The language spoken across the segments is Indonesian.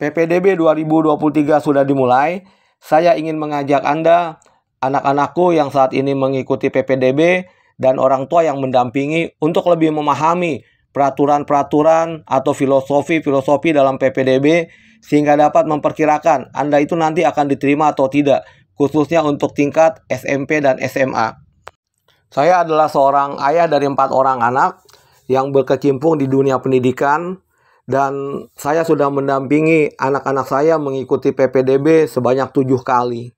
PPDB 2023 sudah dimulai. Saya ingin mengajak Anda, anak-anakku yang saat ini mengikuti PPDB, dan orang tua yang mendampingi untuk lebih memahami peraturan-peraturan atau filosofi-filosofi dalam PPDB sehingga dapat memperkirakan Anda itu nanti akan diterima atau tidak, khususnya untuk tingkat SMP dan SMA. Saya adalah seorang ayah dari 4 orang anak yang berkecimpung di dunia pendidikan, dan saya sudah mendampingi anak-anak saya mengikuti PPDB sebanyak 7 kali.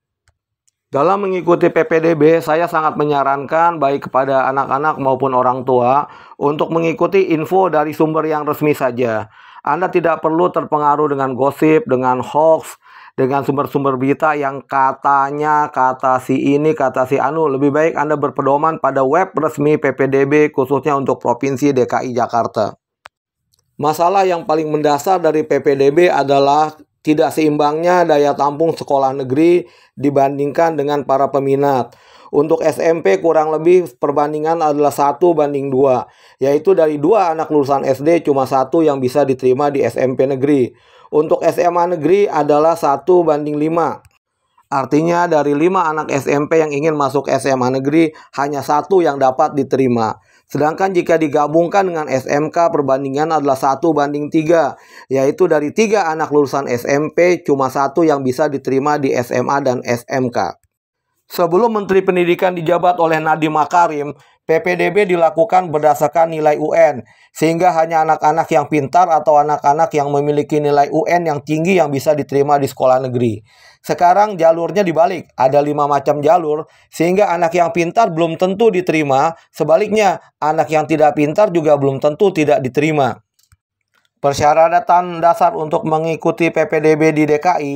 Dalam mengikuti PPDB, saya sangat menyarankan baik kepada anak-anak maupun orang tua untuk mengikuti info dari sumber yang resmi saja. Anda tidak perlu terpengaruh dengan gosip, dengan hoax, dengan sumber-sumber berita yang katanya, kata si ini, kata si anu. Lebih baik Anda berpedoman pada web resmi PPDB khususnya untuk Provinsi DKI Jakarta. Masalah yang paling mendasar dari PPDB adalah tidak seimbangnya daya tampung sekolah negeri dibandingkan dengan para peminat. Untuk SMP kurang lebih perbandingan adalah 1:2, yaitu dari 2 anak lulusan SD cuma 1 yang bisa diterima di SMP negeri. Untuk SMA negeri adalah 1:5. Artinya dari 5 anak SMP yang ingin masuk SMA negeri, hanya 1 yang dapat diterima. Sedangkan jika digabungkan dengan SMK, perbandingan adalah 1:3, yaitu dari 3 anak lulusan SMP, cuma 1 yang bisa diterima di SMA dan SMK. Sebelum Menteri Pendidikan dijabat oleh Nadiem Makarim, PPDB dilakukan berdasarkan nilai UN, sehingga hanya anak-anak yang pintar atau anak-anak yang memiliki nilai UN yang tinggi yang bisa diterima di sekolah negeri. Sekarang jalurnya dibalik, ada 5 macam jalur, sehingga anak yang pintar belum tentu diterima, sebaliknya anak yang tidak pintar juga belum tentu tidak diterima. Persyaratan dasar untuk mengikuti PPDB di DKI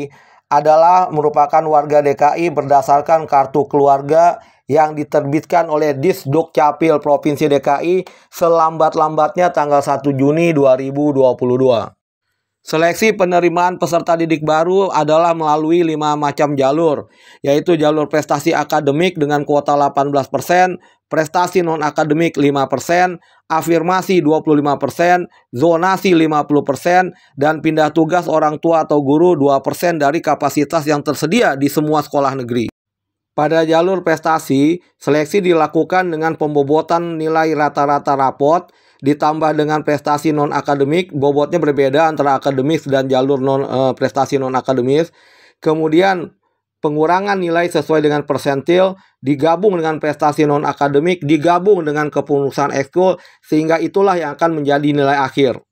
adalah merupakan warga DKI berdasarkan kartu keluarga yang diterbitkan oleh Disdukcapil Provinsi DKI selambat-lambatnya tanggal 1 Juni 2022. Seleksi penerimaan peserta didik baru adalah melalui 5 macam jalur, yaitu jalur prestasi akademik dengan kuota 18%, prestasi non-akademik 5%, afirmasi 25%, zonasi 50%, dan pindah tugas orang tua atau guru 2% dari kapasitas yang tersedia di semua sekolah negeri. Pada jalur prestasi, seleksi dilakukan dengan pembobotan nilai rata-rata rapot, ditambah dengan prestasi non-akademik, bobotnya berbeda antara akademis dan jalur prestasi non-akademis. Kemudian pengurangan nilai sesuai dengan persentil, digabung dengan prestasi non-akademik, digabung dengan kepengurusan ekskul, sehingga itulah yang akan menjadi nilai akhir.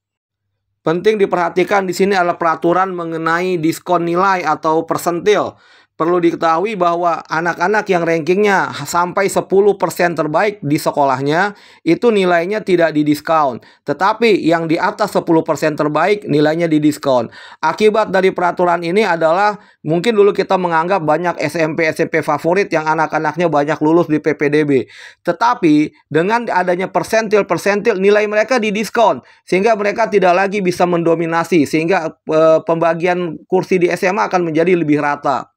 Penting diperhatikan di sini adalah peraturan mengenai diskon nilai atau persentil. Perlu diketahui bahwa anak-anak yang rankingnya sampai 10% terbaik di sekolahnya, itu nilainya tidak didiskon. Tetapi yang di atas 10% terbaik nilainya didiskon. Akibat dari peraturan ini adalah mungkin dulu kita menganggap banyak SMP favorit yang anak-anaknya banyak lulus di PPDB. Tetapi dengan adanya persentil nilai mereka didiskon. Sehingga mereka tidak lagi bisa mendominasi. Sehingga pembagian kursi di SMA akan menjadi lebih rata.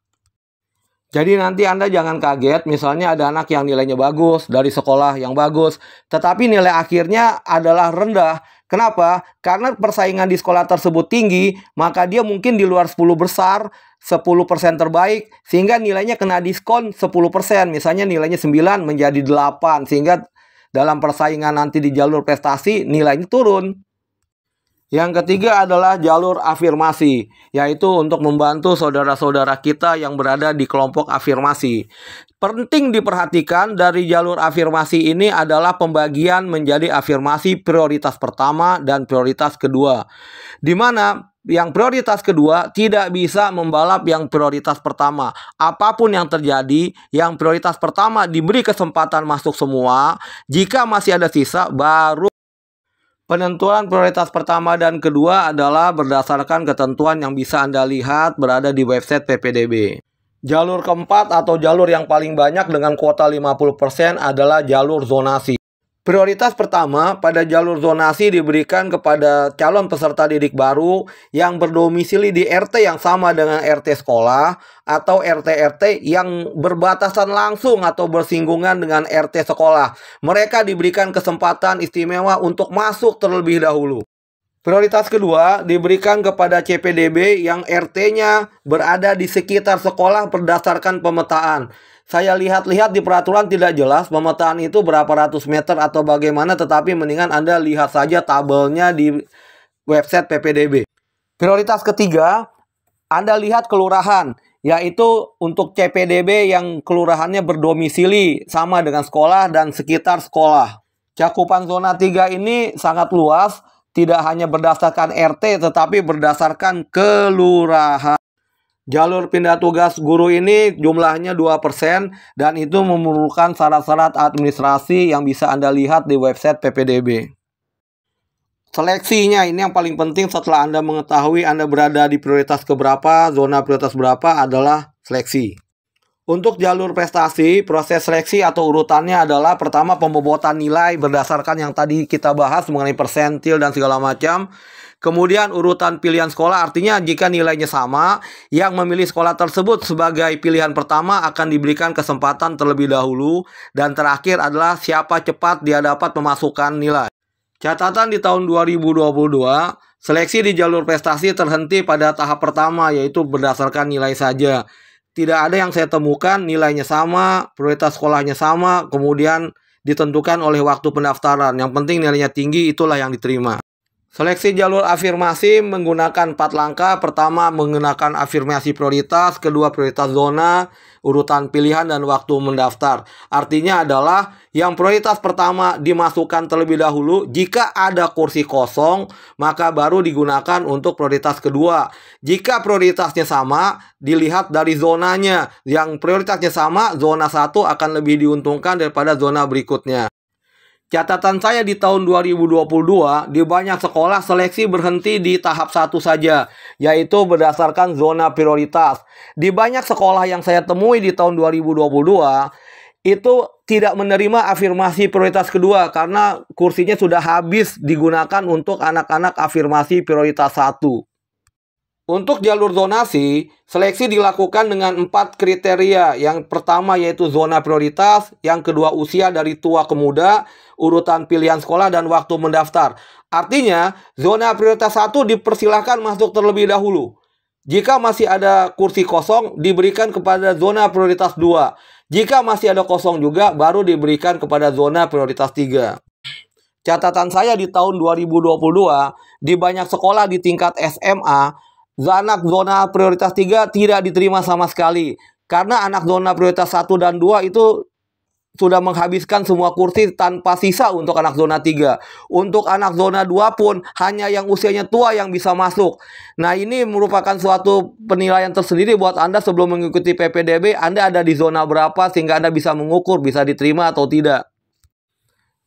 Jadi nanti Anda jangan kaget, misalnya ada anak yang nilainya bagus, dari sekolah yang bagus, tetapi nilai akhirnya adalah rendah. Kenapa? Karena persaingan di sekolah tersebut tinggi, maka dia mungkin di luar 10 besar, 10% terbaik, sehingga nilainya kena diskon 10%. Misalnya nilainya 9 menjadi 8, sehingga dalam persaingan nanti di jalur prestasi, nilainya turun. Yang ketiga adalah jalur afirmasi, yaitu untuk membantu saudara-saudara kita yang berada di kelompok afirmasi. Penting diperhatikan dari jalur afirmasi ini adalah pembagian menjadi afirmasi prioritas pertama dan prioritas kedua. Di mana yang prioritas kedua tidak bisa membalap yang prioritas pertama. Apapun yang terjadi, yang prioritas pertama diberi kesempatan masuk semua. Jika masih ada sisa, baru penentuan prioritas pertama dan kedua adalah berdasarkan ketentuan yang bisa Anda lihat berada di website PPDB. Jalur keempat atau jalur yang paling banyak dengan kuota 50% adalah jalur zonasi. Prioritas pertama pada jalur zonasi diberikan kepada calon peserta didik baru yang berdomisili di RT yang sama dengan RT sekolah atau RT-RT yang berbatasan langsung atau bersinggungan dengan RT sekolah. Mereka diberikan kesempatan istimewa untuk masuk terlebih dahulu. Prioritas kedua diberikan kepada CPDB yang RT-nya berada di sekitar sekolah berdasarkan pemetaan. Saya lihat-lihat di peraturan tidak jelas pemetaan itu berapa ratus meter atau bagaimana, tetapi mendingan Anda lihat saja tabelnya di website PPDB. Prioritas ketiga, Anda lihat kelurahan, yaitu untuk CPDB yang kelurahannya berdomisili sama dengan sekolah dan sekitar sekolah. Cakupan zona 3 ini sangat luas. Tidak hanya berdasarkan RT, tetapi berdasarkan kelurahan. Jalur pindah tugas guru ini jumlahnya 2% dan itu memerlukan syarat-syarat administrasi yang bisa Anda lihat di website PPDB. Seleksinya ini yang paling penting setelah Anda mengetahui Anda berada di prioritas keberapa, zona prioritas berapa adalah seleksi. Untuk jalur prestasi, proses seleksi atau urutannya adalah pertama pembobotan nilai berdasarkan yang tadi kita bahas mengenai persentil dan segala macam. Kemudian urutan pilihan sekolah, artinya jika nilainya sama, yang memilih sekolah tersebut sebagai pilihan pertama akan diberikan kesempatan terlebih dahulu. Dan terakhir adalah siapa cepat dia dapat memasukkan nilai. Catatan di tahun 2022, seleksi di jalur prestasi terhenti pada tahap pertama, yaitu berdasarkan nilai saja. Tidak ada yang saya temukan nilainya sama, prioritas sekolahnya sama, kemudian ditentukan oleh waktu pendaftaran. Yang penting nilainya tinggi, itulah yang diterima. Seleksi jalur afirmasi menggunakan 4 langkah. Pertama, menggunakan afirmasi prioritas. Kedua, prioritas zona, urutan pilihan, dan waktu mendaftar. Artinya adalah yang prioritas pertama dimasukkan terlebih dahulu. Jika ada kursi kosong, maka baru digunakan untuk prioritas kedua. Jika prioritasnya sama, dilihat dari zonanya. Yang prioritasnya sama, zona 1 akan lebih diuntungkan daripada zona berikutnya. Catatan saya di tahun 2022, di banyak sekolah seleksi berhenti di tahap 1 saja, yaitu berdasarkan zona prioritas. Di banyak sekolah yang saya temui di tahun 2022, itu tidak menerima afirmasi prioritas kedua karena kursinya sudah habis digunakan untuk anak-anak afirmasi prioritas 1. Untuk jalur zonasi, seleksi dilakukan dengan 4 kriteria. Yang pertama yaitu zona prioritas, yang kedua usia dari tua ke muda, urutan pilihan sekolah, dan waktu mendaftar. Artinya, zona prioritas 1 dipersilahkan masuk terlebih dahulu. Jika masih ada kursi kosong, diberikan kepada zona prioritas 2. Jika masih ada kosong juga, baru diberikan kepada zona prioritas 3. Catatan saya di tahun 2022, di banyak sekolah di tingkat SMA, anak zona prioritas 3 tidak diterima sama sekali. Karena anak zona prioritas 1 dan 2 itu sudah menghabiskan semua kursi tanpa sisa untuk anak zona 3. Untuk anak zona 2 pun hanya yang usianya tua yang bisa masuk. Nah, ini merupakan suatu penilaian tersendiri buat Anda sebelum mengikuti PPDB. Anda ada di zona berapa sehingga Anda bisa mengukur bisa diterima atau tidak.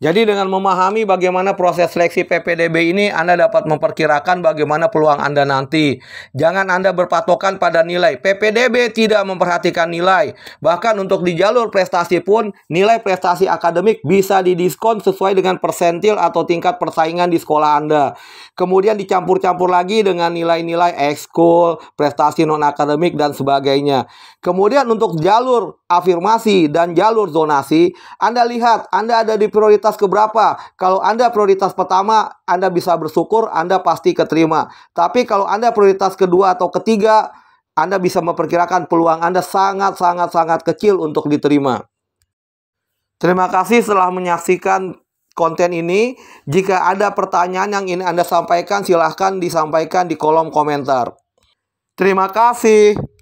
Jadi dengan memahami bagaimana proses seleksi PPDB ini, Anda dapat memperkirakan bagaimana peluang Anda nanti. Jangan Anda berpatokan pada nilai. PPDB tidak memperhatikan nilai. Bahkan untuk di jalur prestasi pun, nilai prestasi akademik bisa didiskon sesuai dengan persentil atau tingkat persaingan di sekolah Anda. Kemudian dicampur-campur lagi dengan nilai-nilai ekskul, prestasi non-akademik, dan sebagainya. Kemudian untuk jalur afirmasi dan jalur zonasi, Anda lihat Anda ada di prioritas keberapa. Kalau Anda prioritas pertama, Anda bisa bersyukur Anda pasti keterima. Tapi kalau Anda prioritas kedua atau ketiga, Anda bisa memperkirakan peluang Anda sangat kecil untuk diterima. Terima kasih telah menyaksikan konten ini. Jika ada pertanyaan yang ingin Anda sampaikan, silahkan disampaikan di kolom komentar. Terima kasih.